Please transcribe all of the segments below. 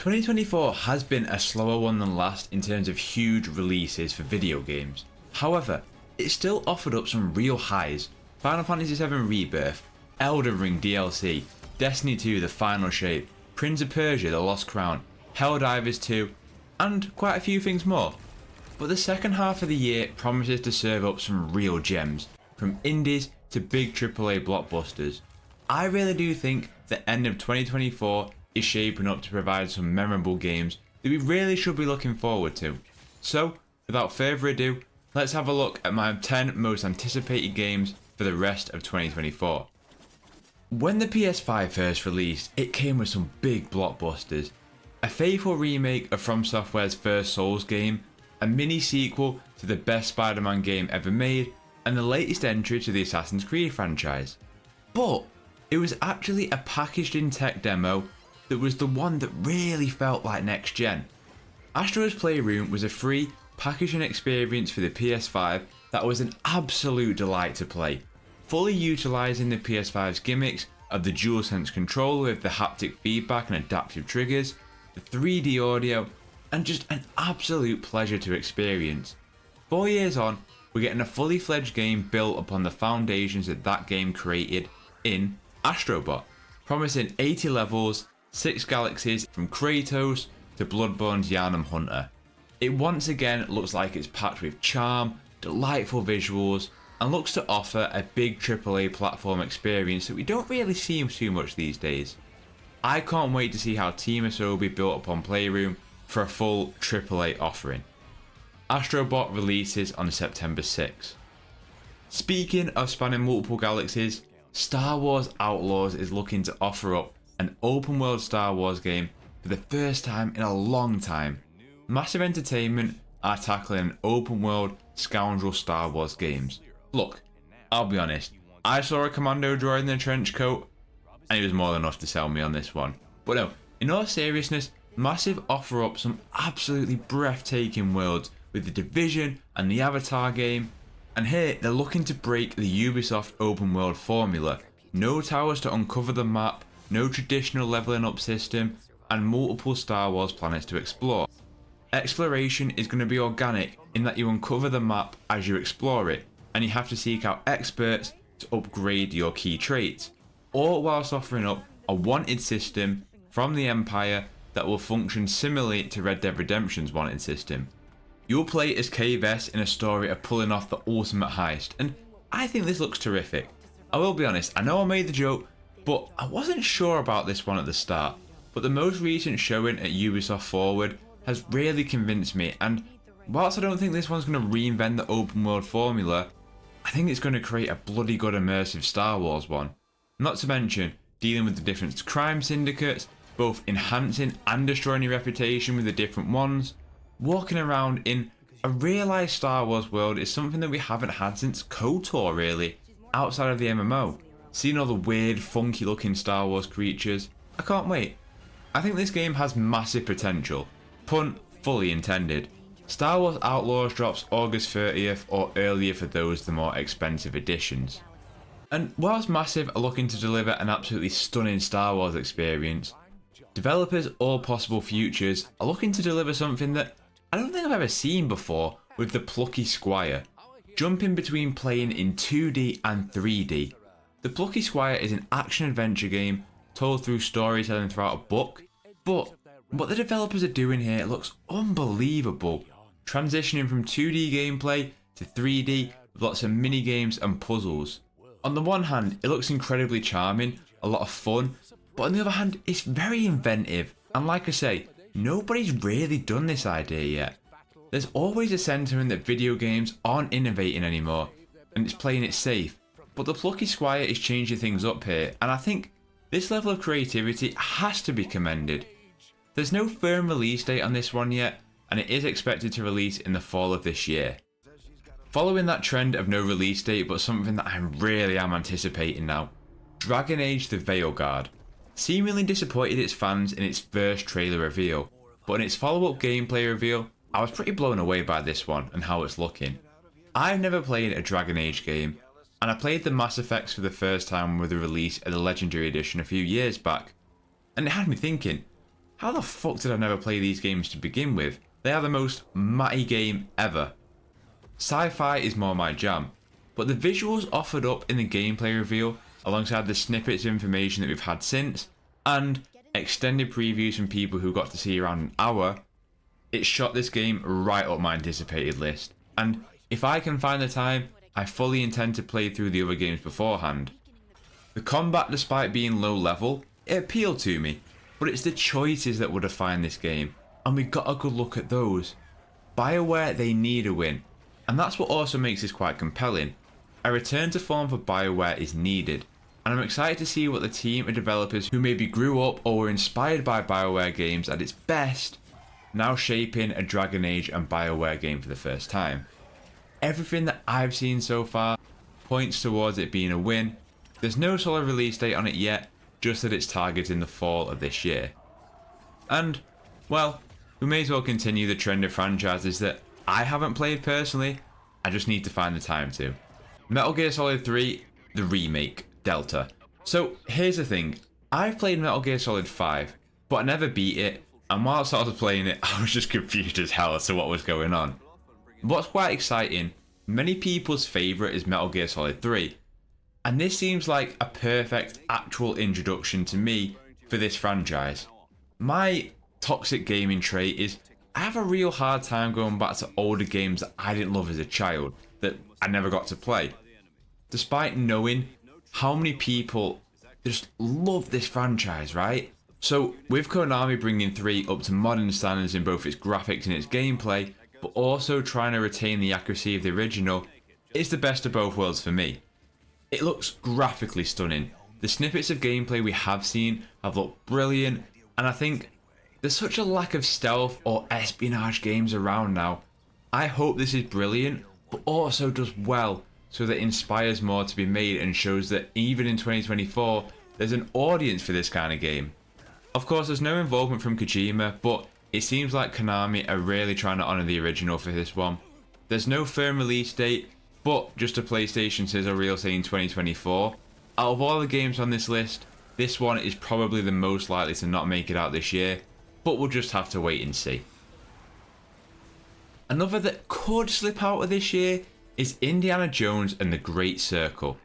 2024 has been a slower one than last in terms of huge releases for video games. However, it still offered up some real highs. Final Fantasy VII Rebirth, Elden Ring DLC, Destiny 2 The Final Shape, Prince of Persia The Lost Crown, Helldivers 2, and quite a few things more. But the second half of the year promises to serve up some real gems, from indies to big AAA blockbusters. I really do think the end of 2024 is shaping up to provide some memorable games that we really should be looking forward to. So, without further ado, let's have a look at my 10 most anticipated games for the rest of 2024. When the PS5 first released, it came with some big blockbusters. A faithful remake of From Software's first Souls game, a mini sequel to the best Spider-Man game ever made, and the latest entry to the Assassin's Creed franchise. But it was actually a packaged in tech demo that was the one that really felt like next gen. Astro's Playroom was a free packaging experience for the PS5 that was an absolute delight to play, fully utilising the PS5's gimmicks of the DualSense controller with the haptic feedback and adaptive triggers, the 3D audio, and just an absolute pleasure to experience. 4 years on, we're getting a fully fledged game built upon the foundations that game created in Astrobot, promising 80 levels, 6 galaxies from Kratos to Bloodborne's Yharnam Hunter. It once again looks like it's packed with charm, delightful visuals, and looks to offer a big AAA platform experience that we don't really see too much these days. I can't wait to see how Team Asobi built upon Playroom for a full AAA offering. Astrobot releases on September 6. Speaking of spanning multiple galaxies, Star Wars Outlaws is looking to offer up an open world Star Wars game for the first time in a long time. Massive Entertainment are tackling an open world scoundrel Star Wars games. Look, I'll be honest, I saw a commando droid in a trench coat and it was more than enough to sell me on this one. But no, in all seriousness, Massive offer up some absolutely breathtaking worlds with the Division and the Avatar game, and here they're looking to break the Ubisoft open world formula. No towers to uncover the map, no traditional leveling up system, and multiple Star Wars planets to explore. Exploration is going to be organic in that you uncover the map as you explore it, and you have to seek out experts to upgrade your key traits, all whilst offering up a wanted system from the Empire that will function similarly to Red Dead Redemption's wanted system. You'll play as Kay Vess in a story of pulling off the ultimate heist, and I think this looks terrific. I will be honest, I know I made the joke, but I wasn't sure about this one at the start, but the most recent showing at Ubisoft Forward has really convinced me, and whilst I don't think this one's going to reinvent the open world formula, I think it's going to create a bloody good immersive Star Wars one. Not to mention dealing with the different crime syndicates, both enhancing and destroying your reputation with the different ones. Walking around in a realised Star Wars world is something that we haven't had since KOTOR really, outside of the MMO. Seeing all the weird, funky looking Star Wars creatures, I can't wait. I think this game has massive potential, pun fully intended. Star Wars Outlaws drops August 30th or earlier for those the more expensive editions. And whilst Massive are looking to deliver an absolutely stunning Star Wars experience, developers All Possible Futures are looking to deliver something that I don't think I've ever seen before with the Plucky Squire. Jumping between playing in 2D and 3D. The Plucky Squire is an action-adventure game told through storytelling throughout a book, but what the developers are doing here looks unbelievable. Transitioning from 2D gameplay to 3D with lots of mini games and puzzles. On the one hand, it looks incredibly charming, a lot of fun, but on the other hand, it's very inventive, and like I say, nobody's really done this idea yet. There's always a sentiment that video games aren't innovating anymore, and it's playing it safe, but the Plucky Squire is changing things up here, and I think this level of creativity has to be commended. There's no firm release date on this one yet, and it is expected to release in the fall of this year. Following that trend of no release date but something that I really am anticipating now, Dragon Age The Veilguard. Seemingly disappointed its fans in its first trailer reveal, but in its follow-up gameplay reveal, I was pretty blown away by this one and how it's looking. I've never played a Dragon Age game, and I played the Mass Effects for the first time with the release of the Legendary Edition a few years back, and it had me thinking, how the fuck did I never play these games to begin with? They are the most matty game ever. Sci-fi is more my jam, but the visuals offered up in the gameplay reveal, alongside the snippets of information that we've had since, and extended previews from people who got to see around an hour, it shot this game right up my anticipated list. And if I can find the time, I fully intend to play through the other games beforehand. The combat, despite being low level, it appealed to me, but it's the choices that would define this game, and we got a good look at those. BioWare, they need a win, and that's what also makes this quite compelling. A return to form for BioWare is needed, and I'm excited to see what the team of developers who maybe grew up or were inspired by BioWare games at its best, now shaping a Dragon Age and BioWare game for the first time. Everything that I've seen so far points towards it being a win. There's no solid release date on it yet, just that it's targeting the fall of this year. And, well, we may as well continue the trend of franchises that I haven't played personally, I just need to find the time to. Metal Gear Solid 3, the remake, Delta. So, here's the thing, I've played Metal Gear Solid 5, but I never beat it, and whilst I was playing it, I was just confused as hell as to what was going on. What's quite exciting, many people's favourite is Metal Gear Solid 3, and this seems like a perfect actual introduction to me for this franchise. My toxic gaming trait is I have a real hard time going back to older games that I didn't love as a child, that I never got to play. Despite knowing how many people just love this franchise, right? So with Konami bringing 3 up to modern standards in both its graphics and its gameplay, but also trying to retain the accuracy of the original, it's the best of both worlds for me. It looks graphically stunning. The snippets of gameplay we have seen have looked brilliant, and I think there's such a lack of stealth or espionage games around now. I hope this is brilliant, but also does well, so that it inspires more to be made and shows that even in 2024, there's an audience for this kind of game. Of course, there's no involvement from Kojima, but it seems like Konami are really trying to honour the original for this one. There's no firm release date, but just a PlayStation sizzle reel saying 2024. Out of all the games on this list, this one is probably the most likely to not make it out this year, but we'll just have to wait and see. Another that could slip out of this year is Indiana Jones and the Great Circle.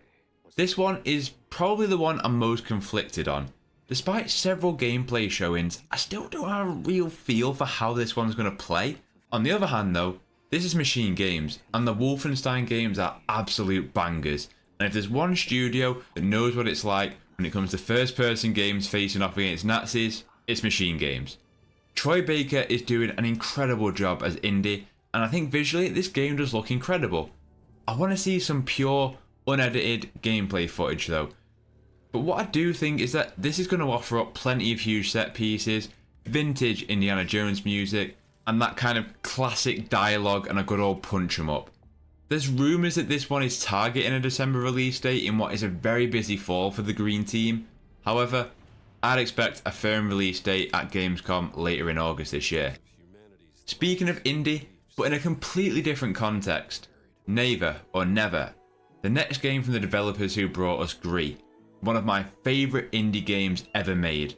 This one is probably the one I'm most conflicted on. Despite several gameplay showings, I still don't have a real feel for how this one's going to play. On the other hand though, this is Machine Games, and the Wolfenstein games are absolute bangers. And if there's one studio that knows what it's like when it comes to first person games facing off against Nazis, it's Machine Games. Troy Baker is doing an incredible job as Indy, and I think visually this game does look incredible. I want to see some pure, unedited gameplay footage though. But what I do think is that this is going to offer up plenty of huge set pieces, vintage Indiana Jones music, and that kind of classic dialogue and a good old punch 'em up. There's rumours that this one is targeting a December release date in what is a very busy fall for the Green Team. However, I'd expect a firm release date at Gamescom later in August this year. Speaking of indie, but in a completely different context, Never or Never, the next game from the developers who brought us Gris, one of my favourite indie games ever made.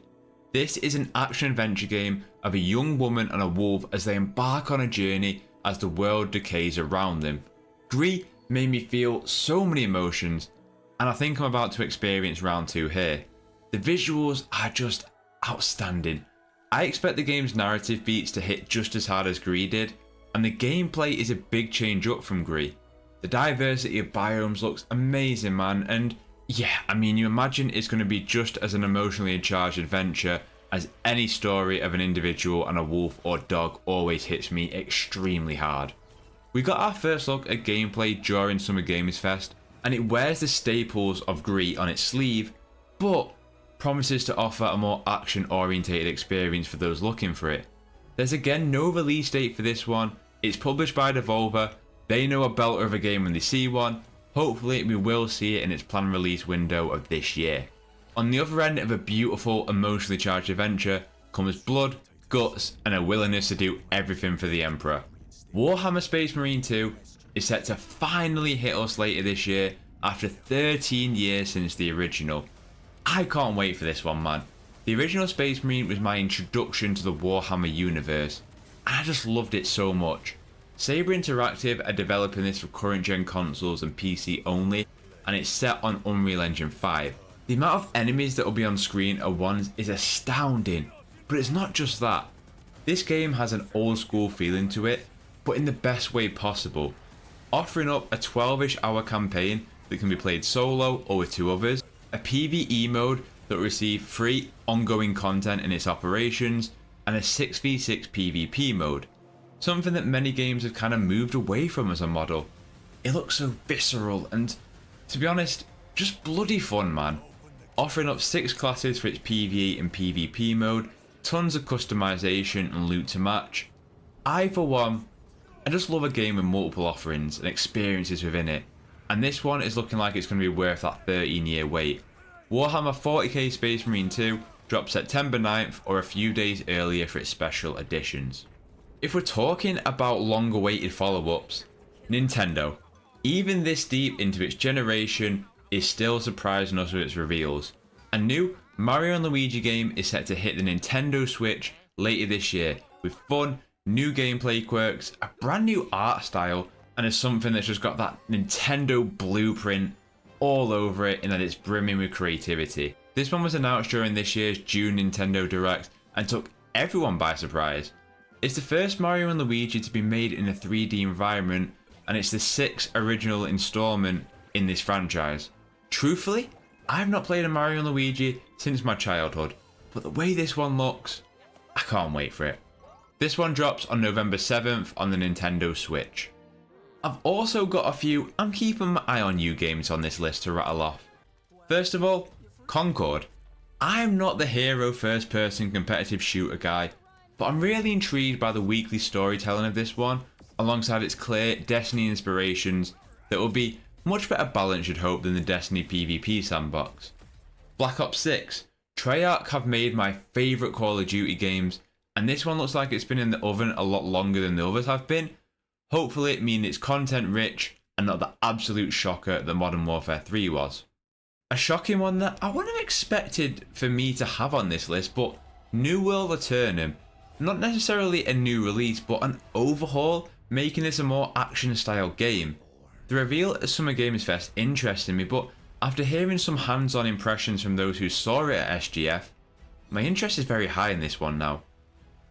This is an action-adventure game of a young woman and a wolf as they embark on a journey as the world decays around them. Gris made me feel so many emotions, and I think I'm about to experience round 2 here. The visuals are just outstanding. I expect the game's narrative beats to hit just as hard as Gris did, and the gameplay is a big change up from Gris. The diversity of biomes looks amazing, man, and yeah, I mean, you imagine it's going to be just as an emotionally charged adventure as any story of an individual and a wolf or dog always hits me extremely hard. We got our first look at gameplay during Summer Games Fest, and it wears the staples of Gris on its sleeve, but promises to offer a more action-orientated experience for those looking for it. There's again no release date for this one. It's published by Devolver. They know a belter of a game when they see one. Hopefully we will see it in its planned release window of this year. On the other end of a beautiful, emotionally charged adventure comes blood, guts, and a willingness to do everything for the Emperor. Warhammer Space Marine 2 is set to finally hit us later this year after 13 years since the original. I can't wait for this one, man. The original Space Marine was my introduction to the Warhammer universe, and I just loved it so much. Saber Interactive are developing this for current gen consoles and PC only, and it's set on Unreal Engine 5. The amount of enemies that will be on screen at once is astounding, but it's not just that. This game has an old school feeling to it, but in the best way possible, offering up a 12-ish hour campaign that can be played solo or with 2 others, a PvE mode that will receive free ongoing content in its operations, and a 6v6 PvP mode, something that many games have kind of moved away from as a model. It looks so visceral and, to be honest, just bloody fun, man. Offering up 6 classes for its PvE and PvP mode, tons of customization and loot to match. I, for one, I just love a game with multiple offerings and experiences within it, and this one is looking like it's going to be worth that 13-year wait. Warhammer 40k Space Marine 2 drops September 9th or a few days earlier for its special editions. If we're talking about long-awaited follow-ups, Nintendo, even this deep into its generation, is still surprising us with its reveals. A new Mario & Luigi game is set to hit the Nintendo Switch later this year, with fun, new gameplay quirks, a brand new art style, and is something that's just got that Nintendo blueprint all over it, in that it's brimming with creativity. This one was announced during this year's June Nintendo Direct and took everyone by surprise. It's the first Mario & Luigi to be made in a 3D environment, and it's the 6th original installment in this franchise. Truthfully, I have not played a Mario & Luigi since my childhood, but the way this one looks, I can't wait for it. This one drops on November 7th on the Nintendo Switch. I've also got a few I'm keeping my eye on you games on this list to rattle off. First of all, Concord. I'm not the hero first person competitive shooter guy, but I'm really intrigued by the weekly storytelling of this one, alongside its clear Destiny inspirations that will be much better balanced, you'd hope, than the Destiny PvP sandbox. Black Ops 6. Treyarch have made my favourite Call of Duty games, and this one looks like it's been in the oven a lot longer than the others have been. Hopefully it means it's content rich and not the absolute shocker that Modern Warfare 3 was. A shocking one that I wouldn't have expected for me to have on this list, but New World Eternum. Not necessarily a new release, but an overhaul, making this a more action style game. The reveal at Summer Games Fest interested me, but after hearing some hands-on impressions from those who saw it at SGF, my interest is very high in this one now.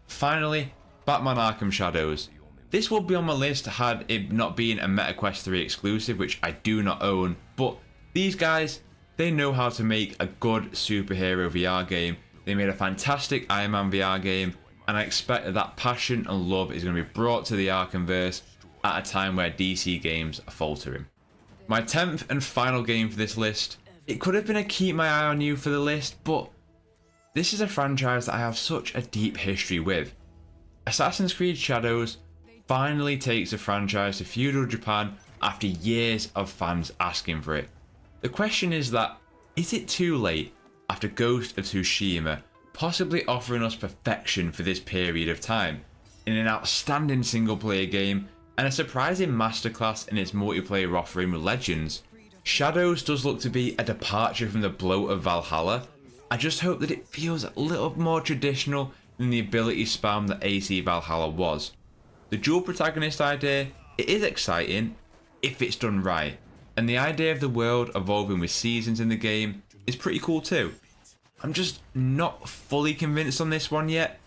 Finally, Batman Arkham Shadows. This would be on my list had it not been a MetaQuest 3 exclusive, which I do not own, but these guys, they know how to make a good superhero VR game. They made a fantastic Iron Man VR game, and I expect that passion and love is going to be brought to the Arkhamverse at a time where DC games are faltering. My 10th and final game for this list, it could have been a keep my eye on you for the list, but this is a franchise that I have such a deep history with. Assassin's Creed Shadows finally takes the franchise to feudal Japan after years of fans asking for it. The question is that, is it too late after Ghost of Tsushima possibly offering us perfection for this period of time in an outstanding single player game and a surprising masterclass in its multiplayer offering with Legends? Shadows does look to be a departure from the bloat of Valhalla. I just hope that it feels a little more traditional than the ability spam that AC Valhalla was. The dual protagonist idea, it is exciting if it's done right, and the idea of the world evolving with seasons in the game is pretty cool too. I'm just not fully convinced on this one yet.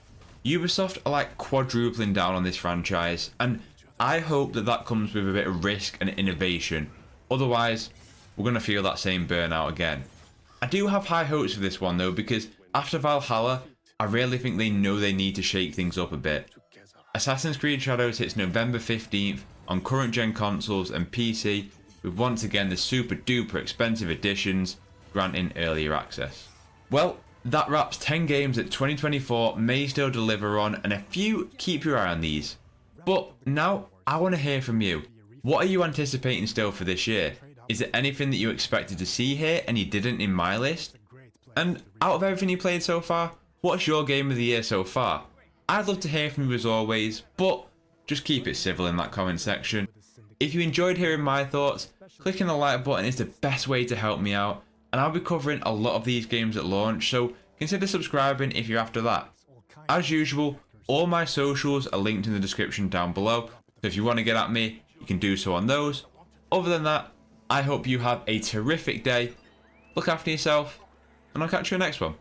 Ubisoft are like quadrupling down on this franchise, and I hope that that comes with a bit of risk and innovation. Otherwise, we're going to feel that same burnout again. I do have high hopes for this one though, because after Valhalla, I really think they know they need to shake things up a bit. Assassin's Creed Shadows hits November 15th on current gen consoles and PC, with once again the super duper expensive editions granting earlier access. Well, that wraps 10 games that 2024 may still deliver on, and a few keep your eye on these. But now I want to hear from you. What are you anticipating still for this year? Is there anything that you expected to see here and you didn't in my list? And out of everything you played so far, what's your game of the year so far? I'd love to hear from you as always, but just keep it civil in that comment section. If you enjoyed hearing my thoughts, clicking the like button is the best way to help me out, and I'll be covering a lot of these games at launch, so consider subscribing if you're after that. As usual, all my socials are linked in the description down below, so if you want to get at me, you can do so on those. Other than that, I hope you have a terrific day, look after yourself, and I'll catch you in the next one.